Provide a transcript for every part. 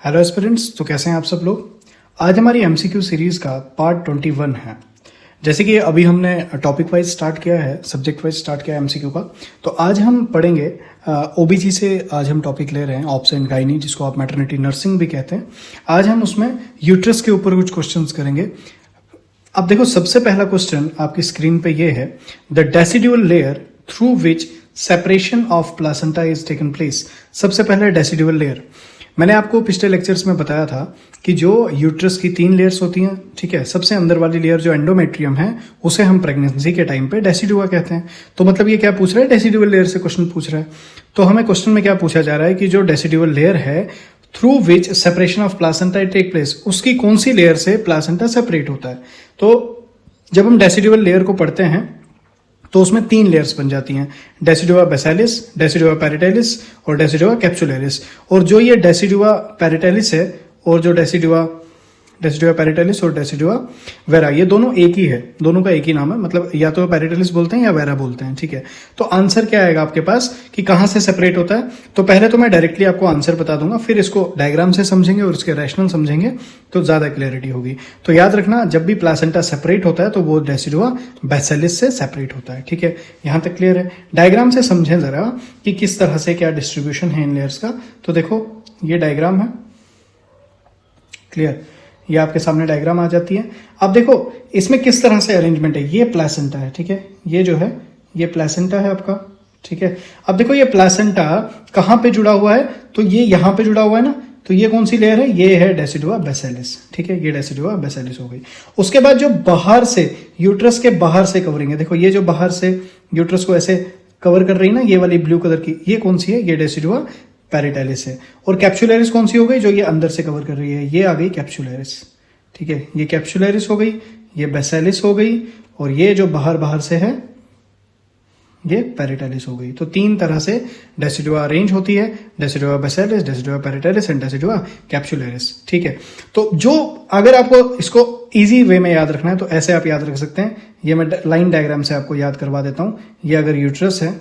Hello aspirants, तो कैसे हैं आप सब लोग। आज हमारी एमसीक्यू सीरीज का पार्ट 21 है। जैसे कि अभी हमने टॉपिक वाइज स्टार्ट किया है, सब्जेक्ट वाइज स्टार्ट किया है एमसीक्यू का, तो आज हम पढ़ेंगे ओबीजी से। आज हम टॉपिक ले रहे हैं ऑब्स एंड गायनी, जिसको आप मैटरनिटी नर्सिंग भी कहते हैं। आज हम उसमें यूट्रस के ऊपर कुछ क्वेश्चंस करेंगे। अब देखो, सबसे पहला क्वेश्चन आपकी स्क्रीन पे ये है, the decidual layer through which separation of placenta is taken place. सबसे पहले डेसिडुअल लेयर, मैंने आपको पिछले लेक्चर्स में बताया था कि जो यूट्रस की 3 लेयर्स होती हैं, ठीक है। सबसे अंदर वाली लेयर जो एंडोमेट्रियम है, उसे हम प्रेगनेंसी के टाइम पे डेसिडुआ कहते हैं। तो मतलब ये क्या पूछ रहा है, डेसिडुअल लेयर से क्वेश्चन पूछ रहा है। तो हमें क्वेश्चन में क्या पूछा जा रहा है कि जो डेसिडुअल लेयर है through which separation of placenta take place, उसकी कौन सी लेयर से प्लासेंटा सेपरेट होता है। तो जब हम डेसिडुअल लेयर को पढ़ते हैं तो उसमें 3 लेयर्स बन जाती हैं, डेसिडुआ बेसिलिस, डेसिडुआ पैरेटाइलिस और डेसिडुआ कैप्सुलरिस। और जो ये डेसिडुआ पैरेटाइलिस है और जो डेसिडुआ पैरेटाइलिस और डेसिडुआ वेरा, ये दोनों एक ही है, दोनों का एक ही नाम है। मतलब या तो पैरेटाइलिस बोलते हैं या वेरा बोलते हैं, ठीक है। तो आंसर क्या आएगा आपके पास कि कहां से सेपरेट होता है। तो पहले तो मैं डायरेक्टली आपको आंसर बता दूंगा, फिर इसको डायग्राम से समझेंगे और इसके रैशनल समझेंगे तो ज्यादा क्लैरिटी होगी। तो याद रखना, जब भी प्लासेंटा सेपरेट होता है तो वो डेसिडुआ बेसिलिस से सेपरेट होता है, ठीक है। यहां तक क्लियर है। डायग्राम से समझें जरा कि किस तरह से क्या डिस्ट्रीब्यूशन है इन लेयर्स का। तो देखो, ये डायग्राम है, क्लियर। ये आपके सामने डायग्राम आ जाती है। अब देखो इसमें किस तरह से अरेंजमेंट है। ये प्लासेंटा है, ठीक है। ये जो है ये प्लासेंटा है आपका, ठीक है। अब देखो ये प्लासेंटा कहां पे जुड़ा हुआ है, तो ये यहां पे जुड़ा हुआ है ना। तो ये कौन सी लेयर है, ये है डेसिडुआ बेसिलिस, ठीक है। ये डेसिडुआ बेसिलिस हो गई। उसके बाद जो बाहर से, यूट्रस के बाहर से कवरिंग है, देखो ये जो बाहर से यूट्रस को ऐसे कवर कर रही है ना, ये वाली ब्लू कलर की, ये कौन सी है, ये डेसिडुआ पैरेटाइलिस है। और कैप्सुलरिस कौन सी हो गई, जो ये अंदर से कवर कर रही है, ये आ गई कैप्सुलरिस, ठीक है। ये कैप्सुलरिस हो गई, ये बेसिलिस हो गई, और ये जो बाहर से है ये पैरेटाइलिस हो गई। तो 3 तरह से डेसिडुआ अरेंज होती है, decidua basalis, decidua parietalis and decidua capsularis, ठीक है। तो जो अगर आपको इसको इजी वे में याद रखना है तो ऐसे आप याद रख सकते हैं। ये मैं लाइन डायग्राम से आपको याद करवा देता हूं। ये अगर यूट्रस है,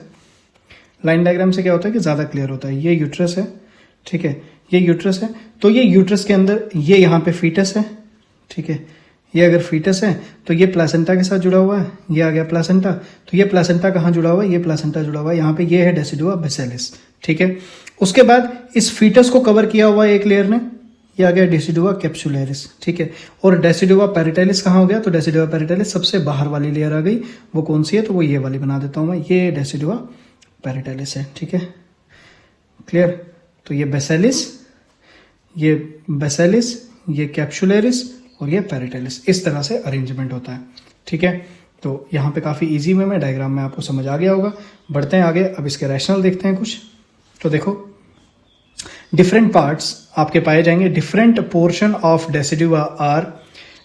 लाइन डायग्राम से क्या होता है कि ज्यादा क्लियर होता है। ये यूट्रस है, ठीक है। ये यूट्रस है, तो ये यूट्रस के अंदर ये यहाँ पे फीटस है, ठीक है। ये अगर फीटस है तो ये प्लासेंटा के साथ जुड़ा हुआ है, ये आ गया प्लासेंटा। तो ये प्लासेंटा कहाँ जुड़ा हुआ है, ये प्लासेंटा जुड़ा हुआ है यहाँ पे, ये है डेसिडुआ बेसिलिस, ठीक है। उसके बाद इस फीटस को कवर किया हुआ है एक लेयर ने, ये आ गया डेसिडुआ कैप्सुलरिस, ठीक है। और डेसिडुआ पैरेटाइलिस कहाँ हो गया, तो डेसिडुआ पैरेटाइलिस सबसे बाहर वाली लेयर आ गई। वो कौन सी है, तो वो ये वाली बना देता हूं मैं, ये डेसिडुआ पैरेटाइलिस है, ठीक है, क्लियर। तो ये बेसिलिस, ये कैप्सुलरिस और ये पैरेटाइलिस, इस तरह से अरेंजमेंट होता है, ठीक है। तो यहाँ पे काफी इजी वे में डायग्राम में आपको समझ आ गया होगा। बढ़ते हैं आगे, अब इसके रैशनल देखते हैं कुछ। तो देखो, डिफरेंट पार्ट्स आपके पाए जाएंगे। Different portion of decidua are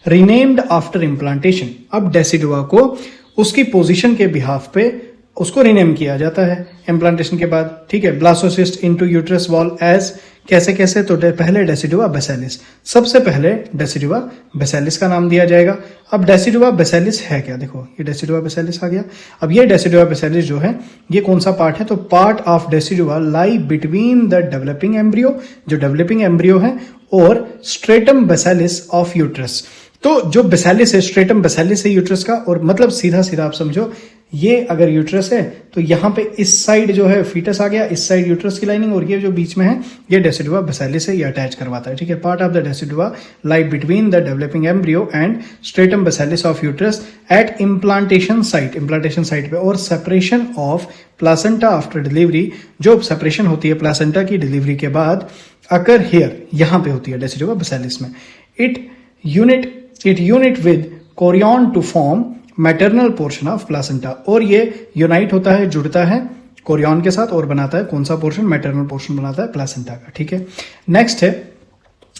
renamed after implantation. अब डेसिडुआ को उसकी पोजीशन के बिहाफ पे उसको रीनेम किया जाता है इम्प्लांटेशन के बाद, ठीक है। Blastocyst into uterus wall as, कैसे तो पहले डेसिडुआ बेसिलिस, सबसे पहले डेसिडुआ बेसिलिस का नाम दिया जाएगा। अब डेसिडुआ बेसिलिस है क्या, देखो ये डेसिडुआ बेसिलिस आ गया। अब ये डेसिडुआ बेसिलिस जो है ये कौन सा पार्ट है, तो part of decidua lie between the developing embryo, जो डेवलपिंग एम्ब्रियो है, और स्ट्रेटम बेसिलिस ऑफ यूट्रस। तो जो बेसिलिस है, स्ट्रेटम बेसिलिस है यूट्रस का, और मतलब सीधा आप समझो, ये अगर यूट्रस है तो यहाँ पे इस साइड जो है फीटस आ गया, इस साइड यूट्रस की लाइनिंग, और ये जो बीच में है ये डेसिडुआ बेसिलिस है, ये अटैच करवाता है, ठीक है। Part of the decidua lie between the developing embryo and stratum basalis of uterus at implantation site पे, और separation of placenta after delivery, जो सेपरेशन होती है प्लासेंटा की डिलीवरी के बाद, अकर हियर, यहाँ पे होती है डेसिडुआ बेसिलिस में। It unite with chorion to form maternal portion of placenta, और ये यूनाइट होता है, जुड़ता है कोरियन के साथ और बनाता है कौन सा पोर्शन, मैटरनल पोर्शन बनाता है प्लासेंटा का, ठीक है। नेक्स्ट है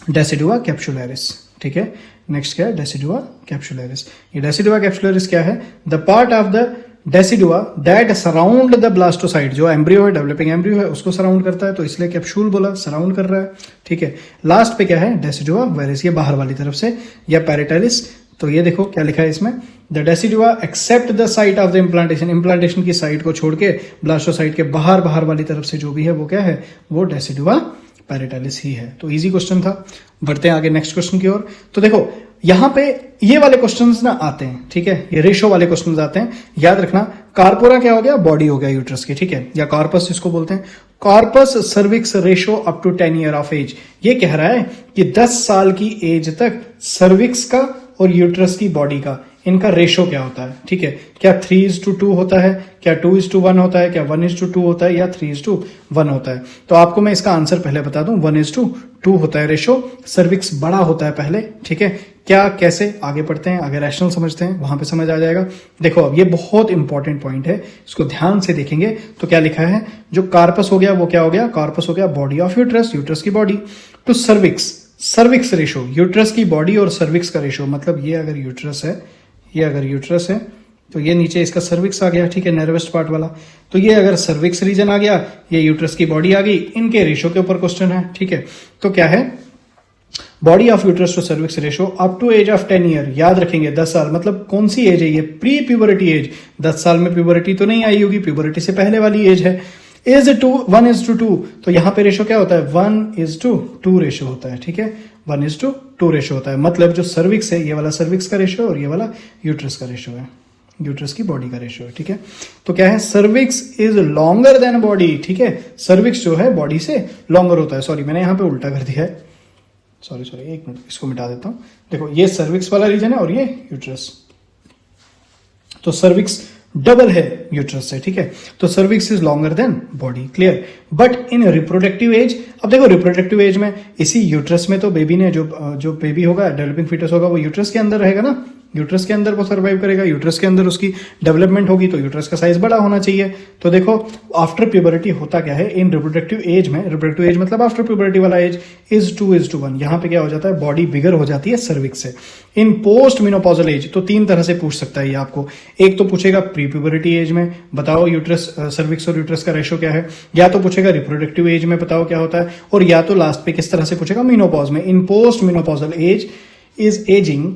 डेसिडुआ कैप्सुलरिस, ठीक है। नेक्स्ट क्या है, डेसिडुआ कैप्सुलरिस। ये डेसिडुआ कैप्सुलरिस क्या है, the part of the decidua that surround the blastocyst, जो एम्ब्रियो है, डेवलपिंग एम्ब्रियो है, उसको सराउंड करता है, तो इसलिए कैप्सूल बोला, सराउंड कर रहा है, ठीक है। लास्ट पे क्या है, डेसिडुआ वेरिस, ये बाहर वाली तरफ से, या पैरेटाइलिस। तो ये देखो क्या लिखा है इसमें, the decidua except the site of the implantation की साइट को छोड़ के ब्लास्टोसाइट के बाहर वाली तरफ से जो भी है वो क्या है, वो डेसिडुआ पैरेटालिस ही है। तो इजी क्वेश्चन था। बढ़ते हैं आगे नेक्स्ट क्वेश्चन की ओर। तो देखो यहां पे ये वाले क्वेश्चंस ना आते हैं, ठीक है, ये रेशो वाले क्वेश्चंस आते हैं। याद रखना कार्पोरा क्या हो गया, बॉडी हो गया यूट्रस की, ठीक है, या कॉर्पस जिसको बोलते हैं। Corpus cervix ratio up to 10 year of age, ये कह रहा है कि 10 साल की एज तक सर्विक्स का और यूट्रस की बॉडी का इनका रेशो क्या होता है, ठीक है। क्या 3:2 होता है, क्या 2:1 होता है, क्या 1:2 होता है, या 3:1 होता है। तो आपको मैं इसका आंसर पहले बता दूं, 1:2 होता है रेशो। सर्विक्स बड़ा होता है पहले, ठीक है। क्या कैसे, आगे पढ़ते हैं, आगे रैशनल समझते हैं, वहां पे समझ आ जाएगा। देखो अब ये बहुत इंपॉर्टेंट पॉइंट है, इसको ध्यान से देखेंगे तो क्या लिखा है, जो कार्पस हो गया वो क्या हो गया, कार्पस हो गया बॉडी ऑफ यूट्रस, यूट्रस की body, to cervix, cervix ratio, uterus की बॉडी और सर्विक्स का रेशो, मतलब ये अगर यूट्रस है, ये अगर यूट्रस है तो ये नीचे इसका सर्विक्स आ गया, ठीक है, नर्वस पार्ट वाला। तो ये अगर सर्विक्स रीजन आ गया, ये यूट्रस की बॉडी आ गई, इनके रेशो के ऊपर क्वेश्चन है, ठीक है। तो क्या है, body of uterus to cervix ratio up to age of 10 year. याद रखेंगे 10 साल, मतलब कौन सी एज है ये, प्री प्यूबरिटी एज। 10 साल में प्यूबरिटी तो नहीं आई होगी, प्यूबरिटी से पहले वाली एज है। इज 1:2, तो यहां पे रेशो क्या होता है, 1:2 रेशो होता है, ठीक है, 1:2 रेशो होता है। मतलब जो सर्विक्स है, ये वाला सर्विक्स का रेशो और ये वाला यूट्रस का रेशो है, यूट्रस की बॉडी का रेशो है, ठीक है। तो क्या है, cervix is longer than body, ठीक है, सर्विक्स जो है बॉडी से लॉन्गर होता है। सॉरी मैंने यहां पे उल्टा कर दिया है, सॉरी एक मिनट, इसको मिटा देता हूं। देखो ये सर्विक्स वाला रीजन है और ये यूट्रस, तो सर्विक्स डबल है यूट्रस से, ठीक है। तो cervix is longer than body, clear. But in reproductive age, अब देखो रिप्रोडक्टिव एज में इसी यूट्रस में तो बेबी ने जो बेबी होगा, डेवलपिंग फीटस होगा, वो यूट्रस के अंदर रहेगा ना, यूट्रस के अंदर वो सर्वाइव करेगा, यूट्रस के अंदर उसकी डेवलपमेंट होगी, तो यूट्रस का साइज बड़ा होना चाहिए। तो देखो आफ्टर प्यूबरिटी होता क्या है, इन रिप्रोडक्टिव एज में, रिप्रोडक्टिव एज मतलब आफ्टर प्यूबरिटी वाला एज, इज 2:1, यहां पे क्या हो जाता है, बॉडी बिगर हो जाती है सर्विक्स से। इन पोस्ट मिनोपॉजल एज, तो 3 तरह से पूछ सकता है ये आपको। एक तो पूछेगा प्री प्यूबरिटी एज में, बताओ यूट्रस, सर्विक्स और यूट्रस का रेशो क्या है, या तो पूछेगा रिप्रोडक्टिव एज में, बताओ क्या होता है, और या तो लास्ट पे किस तरह से पूछेगा, मिनोपॉज में। In post menopausal age is ageing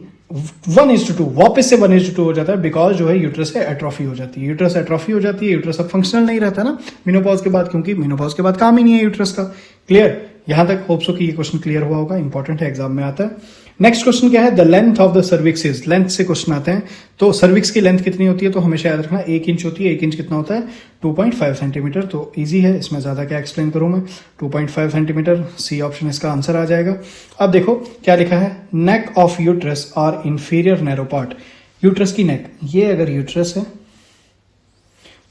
1:2, वापस से 1:2 हो जाता है, बिकॉज जो है यूट्रस है एट्रोफी हो जाती है, यूट्रस एट्रोफी हो जाती है, यूट्रस अब फंक्शनल नहीं रहता ना मिनोपॉज के बाद, क्योंकि मिनोपॉज के बाद काम ही नहीं है यूट्रस का। क्लियर, यहां तक होप सो कि ये क्वेश्चन क्लियर हुआ होगा, इंपॉर्टेंट है, एग्जाम में आता है। नेक्स्ट क्वेश्चन क्या है, the length of the cervix is, length से क्वेश्चन आते हैं। तो सर्विक्स की लेंथ कितनी होती है, तो हमेशा याद रखना 1 इंच होती है। 1 इंच कितना होता है, 2.5 सेंटीमीटर। तो इजी है, इसमें ज्यादा क्या एक्सप्लेन करूं मैं, 2.5 सेंटीमीटर, सी ऑप्शन इसका आंसर आ जाएगा। अब देखो क्या लिखा है, नेक ऑफ यूट्रस और इंफीरियर नैरो पार्ट, यूट्रस की नेक, ये अगर यूट्रस है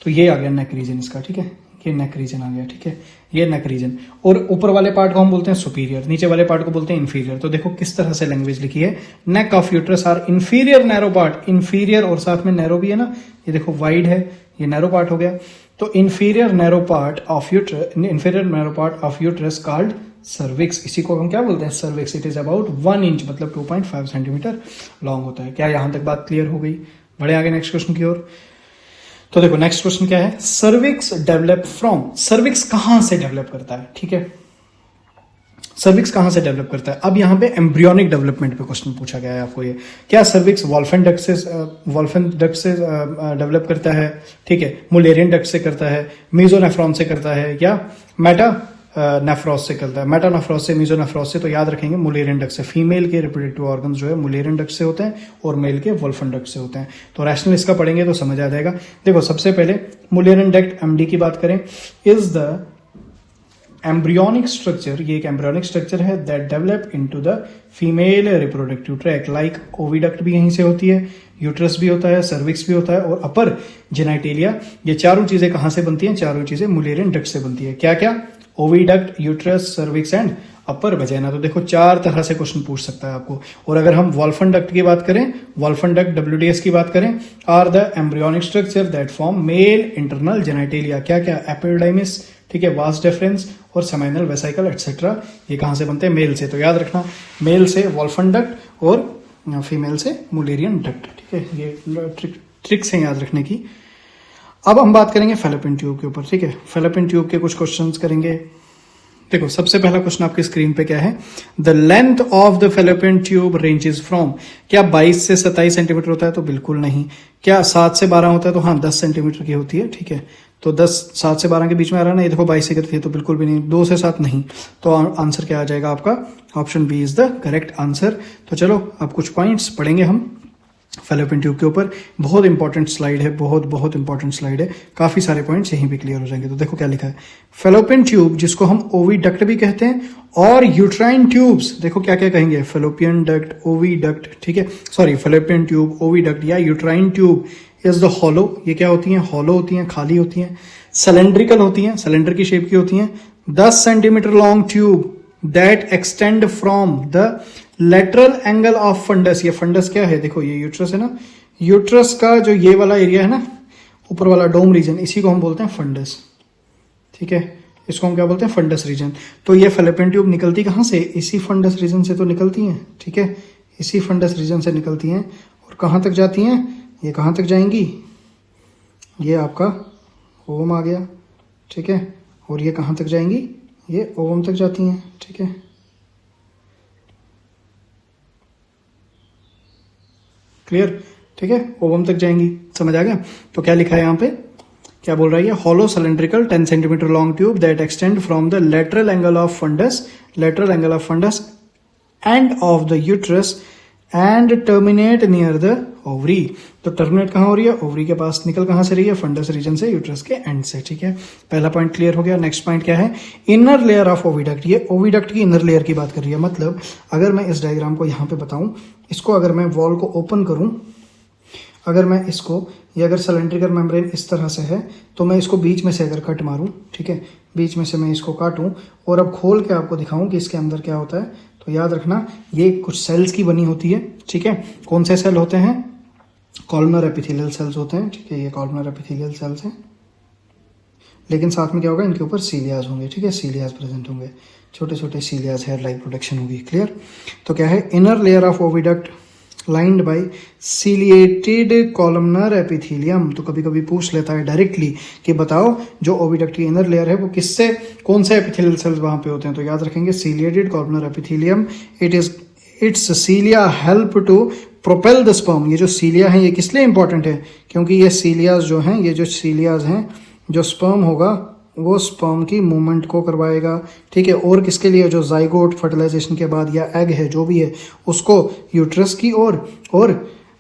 तो ये आ गया नेक रीजन इसका, ठीक है, ये नेक रीजन आ गया, ठीक है, ये नेक रीजन। और ऊपर वाले पार्ट को हम बोलते हैं सुपीरियर, नीचे वाले पार्ट को बोलते हैं इंफीरियर। तो देखो किस तरह से लैंग्वेज लिखी है, neck of uterus are inferior narrow part, inferior और साथ में नैरो भी है ना, ये देखो वाइड है, ये नैरो पार्ट हो गया। तो inferior narrow part of uterus, inferior narrow part of uterus called cervix, इसी को हम क्या बोलते हैं, cervix. It is about 1 inch, मतलब 2.5 सेंटीमीटर लॉन्ग होता है। क्या यहां तक बात क्लियर हो गई, बढ़े आगे नेक्स्ट क्वेश्चन की ओर। तो देखो नेक्स्ट क्वेश्चन क्या है, सर्विक्स डेवलप फ्रॉम, सर्विक्स कहां से डेवलप करता है, ठीक है, सर्विक्स कहां से डेवलप करता है। अब यहां पे एम्ब्रियोनिक डेवलपमेंट पे क्वेश्चन पूछा गया है आपको, ये क्या सर्विक्स वॉल्फेन डक्ट से डेवलप करता है, ठीक है, मुलेरियन डक्ट से करता है, मीजोनेफ्रॉन से करता है, या मेटा नेफ्रॉस से करता है, मेटानेफ्रॉस से, मीजोनेफ्रॉस से। तो याद रखेंगे मुलेरियन डक्ट से, फीमेल के रिप्रोडक्टिव ऑर्गन्स जो है मुलेरियन डक्ट से होते हैं और मेल के वोल्फन डक्ट से होते हैं। तो रैशनल इसका पढ़ेंगे तो समझ आ जाएगा। देखो सबसे पहले मुलेरियन डक्ट एमडी की बात करें, इज द एम्ब्रियोनिक स्ट्रक्चर, ये एक एम्ब्रियोनिक स्ट्रक्चर है that develop into the female reproductive tract, like oviduct भी यहीं से होती है, यूट्रस भी होता है, सर्विक्स भी होता है और अपर जेनाइटेलिया। ये चारों चीजें कहां से बनती हैं, चारों चीजें मुलेरियन डक्ट से बनती है। क्या क्या, oviduct, uterus, cervix and upper vagina. तो देखो 4 तरह से क्वेश्चन पूछ सकता है आपको। और अगर हम वॉल्फन डक्ट की बात करें, वॉल्फन डक्ट WDS की बात करें, are the embryonic structure that form male internal genitalia. क्या क्या, एपिडर्मिस, ठीक है, वास डेफरेंस और सेमाइनल वेसिकल एटसेट्रा। ये कहां से बनते हैं, मेल से। तो याद रखना मेल से वॉल्फन डक्ट और फीमेल से मुलेरियन डक्ट, ठीक है, ये ट्रिक्स हैं याद रखने की। अब हम बात करेंगे फेलोपियन ट्यूब के ऊपर, ठीक है, फेलोपियन ट्यूब के कुछ क्वेश्चंस करेंगे। देखो सबसे पहला क्वेश्चन आपकी स्क्रीन पे क्या है, the length of the fallopian tube ranges from, क्या 22 से 27 सेंटीमीटर होता है, तो बिल्कुल नहीं। क्या 7 से 12 होता है, तो हाँ 10 सेंटीमीटर की होती है, ठीक है, तो 7 से 12 के बीच में आ रहा है ना, ये देखो 22 से 31, तो बिल्कुल भी नहीं, 2 से 7 नहीं, तो आंसर क्या आ जाएगा आपका, option B is the correct answer. तो चलो अब कुछ पॉइंट्स पढ़ेंगे हम फैलोपियन ट्यूब के ऊपर। बहुत इंपॉर्टेंट स्लाइड है, बहुत इंपॉर्टेंट स्लाइड है, काफी सारे पॉइंट्स यहीं पे क्लियर हो जाएंगे। तो देखो क्या लिखा है, फैलोपियन ट्यूब जिसको हम ओविडक्ट भी कहते हैं और यूट्राइन ट्यूब्स, देखो क्या क्या कहेंगे, फैलोपियन डक्ट, ओविडक्ट, ठीक है, सॉरी फैलोपियन ट्यूब, ओविडक्ट या uterine tube is the hollow. ये क्या होती हैं, हॉलो होती हैं, खाली होती हैं, सिलेंड्रिकल होती हैं, सिलेंडर की शेप की होती हैं, 10 centimetre long tube that extend from the lateral angle of fundus. ये फंडस क्या है, देखो ये यूट्रस है ना, यूट्रस का जो ये वाला एरिया है ना, ऊपर वाला डोम रीजन, इसी को हम बोलते हैं फंडस, ठीक है, इसको हम क्या बोलते हैं, फंडस रीजन। तो ये फैलोपियन ट्यूब निकलती कहाँ से, इसी फंडस रीजन से तो निकलती हैं, ठीक है, इसी फंडस रीजन से निकलती हैं और कहाँ तक जाती हैं, ये कहाँ तक जाएंगी, ये आपका ओवम आ गया, ठीक है, और ये कहाँ तक जाएंगी, ये ओवम तक जाती हैं, ठीक है। क्लियर, ठीक है, ओवम तक जाएंगी, समझ आ गया। तो क्या लिखा है यहाँ पे, क्या बोल रहा है, hollow cylindrical 10 centimetre long tube that extend from the lateral angle of fundus, lateral angle of fundus end of the uterus and terminate near the ovary. तो टर्मिनेट कहाँ हो रही है, ओवरी के पास, निकल कहाँ से रही है, फंडस रीजन से, यूट्रस के एंड से, ठीक है। पहला पॉइंट क्लियर हो गया। नेक्स्ट पॉइंट क्या है, इनर लेयर ऑफ ओविडक्ट। ये ओविडक्ट की इनर लेयर की बात कर रही है, मतलब अगर मैं इस डायग्राम को यहाँ पे बताऊं, इसको अगर मैं वॉल को ओपन करूं, अगर मैं इसको, ये अगर सिलेंड्रिकल मेम्ब्रेन इस तरह से है, तो मैं इसको बीच में से अगर कट मारूं, ठीक है, बीच में से मैं इसको काटूं और अब खोल के आपको दिखाऊं कि इसके अंदर क्या होता है, तो याद रखना ये कुछ सेल्स की बनी होती है, ठीक है। कौन से सेल होते हैं, कॉलमनर एपिथेलियल सेल्स होते हैं, ठीक है, ये कॉलमनर एपिथेलियल सेल्स हैं, लेकिन साथ में क्या होगा, इनके ऊपर सीलियाज होंगे, ठीक है, सीलियाज प्रेजेंट होंगे, छोटे छोटे सीलियाज, हेयर लाइक प्रोटेक्शन होगी। क्लियर। तो क्या है, inner layer of oviduct lined by ciliated columnar epithelium. तो कभी कभी पूछ लेता है डायरेक्टली कि बताओ जो ओविडक्ट की इनर लेयर है वो किससे, कौन से एपिथेलियल सेल्स वहां पे होते हैं, तो याद रखेंगे ciliated columnar epithelium. Its cilia help to propel the sperm. ये जो सीलिया है ये किस लिए इंपॉर्टेंट है, क्योंकि ये सीलियाज जो हैं, ये जो सीलियाज हैं, जो स्पर्म होगा वो स्पर्म की मूवमेंट को करवाएगा, ठीक है। और किसके लिए, जो जाइगोट फर्टिलाइजेशन के बाद या एग है जो भी है, उसको यूट्रस की ओर, और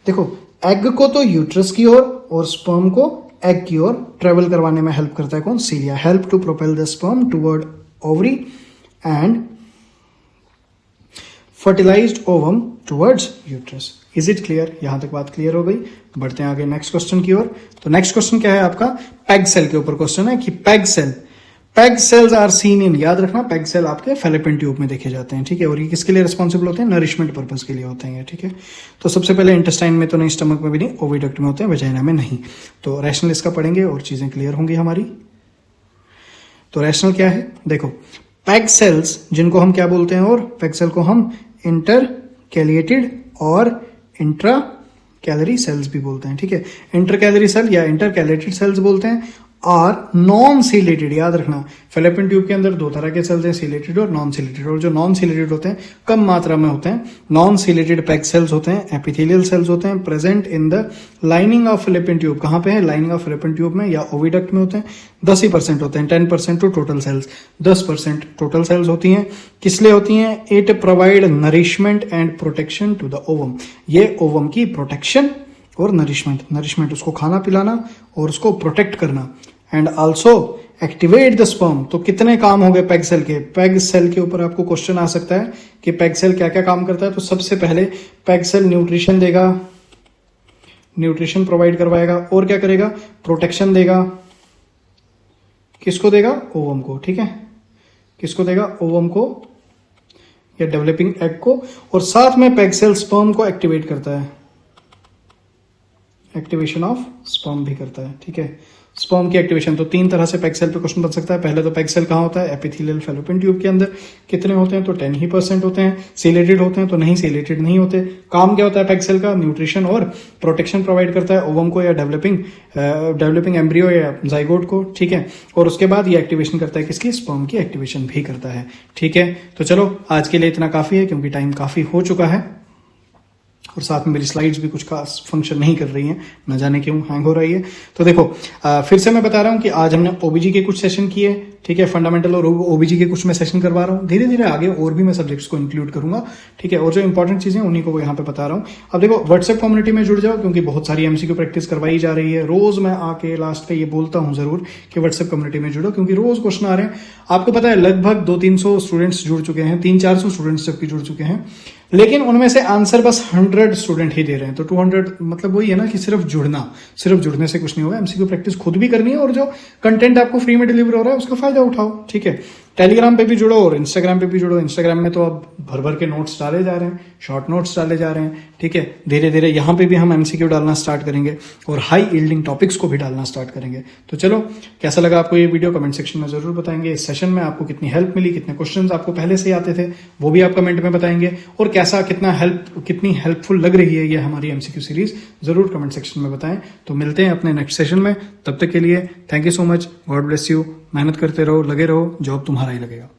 देखो एग को तो यूट्रस की ओर और स्पर्म को एग की ओर ट्रेवल करवाने में हेल्प करता है कौन, cilia. Help to propel the sperm toward ovary and fertilised ovum towards uterus. Is it clear, यहां तक बात क्लियर हो गई। बढ़ते हैं आगे नेक्स्ट क्वेश्चन की ओर। तो नेक्स्ट क्वेश्चन क्या है आपका, पेग सेल के ऊपर क्वेश्चन है कि peg cells are seen in, याद रखना पेग सेल आपके फैलोपियन ट्यूब में देखे जाते हैं, ठीक है। और ये किसके लिए रिस्पॉन्सिबल होते हैं, नरिशमेंट पर्पज के लिए होते हैं, ठीक है। तो सबसे पहले इंटेस्टाइन में तो नहीं, स्टमक में भी नहीं, ओविडक्ट में होते हैं, वेजाइना में नहीं। तो रैशनल इसका पढ़ेंगे और चीजें क्लियर होंगी हमारी। तो रैशनल क्या है, देखो पेग सेल्स जिनको हम क्या बोलते हैं, और पेग सेल को हम इंटरकैलिएटेड और इंट्रा कैलरी सेल्स भी बोलते हैं, ठीक है। इंटरकैलरी सेल या इंटरकैलेटेड सेल्स बोलते हैं। आर नॉन सीलेटेड, याद रखना फैलोपियन ट्यूब के अंदर दो तरह के सेल्स हैं, सीलेटेड और नॉन सीलेटेड। और जो नॉन सीलेटेड होते हैं कम मात्रा में होते हैं, नॉन सीलेटेड पेग सेल्स होते हैं, एपिथेलियल सेल्स होते हैं, present in the lining of fallopian tube. कहां पे है, लाइनिंग ऑफ फैलोपियन ट्यूब में या ओविडक्ट में होते हैं। 10% होते हैं, 10% to total cells, 10% total cells होती हैं। किस लिए होती हैं, it provide nourishment and protection to the ovum. ये ओवम की प्रोटेक्शन और नरिशमेंट उसको खाना पिलाना और उसको प्रोटेक्ट करना, and also activate the sperm. तो कितने काम हो गए पेग सेल के, पेग सेल के ऊपर आपको क्वेश्चन आ सकता है कि पेग सेल क्या क्या काम करता है। तो सबसे पहले पेग सेल न्यूट्रिशन देगा, न्यूट्रिशन प्रोवाइड करवाएगा, और क्या करेगा, प्रोटेक्शन देगा। किसको देगा, ओवम को, ठीक है, किसको देगा, ओवम को या डेवलपिंग एग को। और साथ में पेग सेल स्पर्म को एक्टिवेट करता है, एक्टिवेशन ऑफ स्पर्म भी करता है, ठीक है, स्पर्म की एक्टिवेशन। तो 3 तरह से पेग सेल पे क्वेश्चन बन सकता है। पहले तो पेग सेल कहाँ होता है, एपिथेलियल फैलोपियन ट्यूब के अंदर। कितने होते हैं, तो 10% होते हैं। सीलेटेड होते हैं तो नहीं, सीलेटेड नहीं होते। काम क्या होता है पेग सेल का, न्यूट्रिशन और प्रोटेक्शन प्रोवाइड करता है ओवम को या डेवलपिंग एम्ब्रियो या जाइगोट को, ठीक है। और उसके बाद ये एक्टिवेशन करता है किसकी, स्पर्म की एक्टिवेशन भी करता है, ठीक है। तो चलो आज के लिए इतना काफी है क्योंकि टाइम काफी हो चुका है। और साथ में मेरी स्लाइड्स भी कुछ खास फंक्शन नहीं कर रही हैं, न जाने क्यों हैंग हो रही है। तो देखो फिर से मैं बता रहा हूँ कि आज हमने ओबीजी के कुछ सेशन किए, ठीक है, फंडामेंटल और ओबीजी के कुछ मैं सेशन करवा रहा हूँ। धीरे धीरे आगे और भी मैं सब्जेक्ट्स को इंक्लूड करूंगा, ठीक है, और जो इंपॉर्टेंट चीजें उन्हीं को यहाँ पे बता रहा हूँ। अब देखो व्हाट्सएप कम्युनिटी में जुड़ जाओ, क्योंकि बहुत सारी एमसीक्यू प्रैक्टिस करवाई जा रही है। रोज मैं आके लास्ट पे ये बोलता हूँ जरूर कि व्हाट्सएप कम्युनिटी में जुड़ो, क्योंकि रोज क्वेश्चन आ रहे हैं। आपको पता है लगभग 200-300 स्टूडेंट्स जुड़ चुके हैं, 300-400 स्टूडेंट्स जबकि जुड़ चुके हैं, लेकिन उनमें से आंसर बस 100 स्टूडेंट ही दे रहे हैं। तो 200 मतलब वही है ना कि सिर्फ जुड़ने से कुछ नहीं होगा। एमसीक्यू प्रैक्टिस खुद भी करनी है और जो कंटेंट आपको फ्री में डिलीवर हो रहा है उसका फायदा उठाओ, ठीक है। टेलीग्राम पे भी जुड़ो और इंस्टाग्राम पे भी जुड़ो। इंस्टाग्राम में तो अब भर भर के नोट्स डाले जा रहे हैं, शॉर्ट नोट्स डाले जा रहे हैं, ठीक है। धीरे धीरे यहाँ पे भी हम एमसीक्यू डालना स्टार्ट करेंगे और हाई यील्डिंग टॉपिक्स को भी डालना स्टार्ट करेंगे। तो चलो, कैसा लगा आपको ये वीडियो कमेंट सेक्शन में जरूर बताएंगे। इस सेशन में आपको कितनी हेल्प मिली, कितने क्वेश्चंस आपको पहले से आते थे वो भी आप कमेंट में बताएंगे, और कैसा कितनी हेल्पफुल लग रही है ये हमारी एमसीक्यू सीरीज, जरूर कमेंट सेक्शन में बताएं। तो मिलते हैं अपने नेक्स्ट सेशन में, तब तक के लिए thank you so much, God bless you. मेहनत करते रहो, लगे रहो, जॉब तुम्हारा ही लगेगा।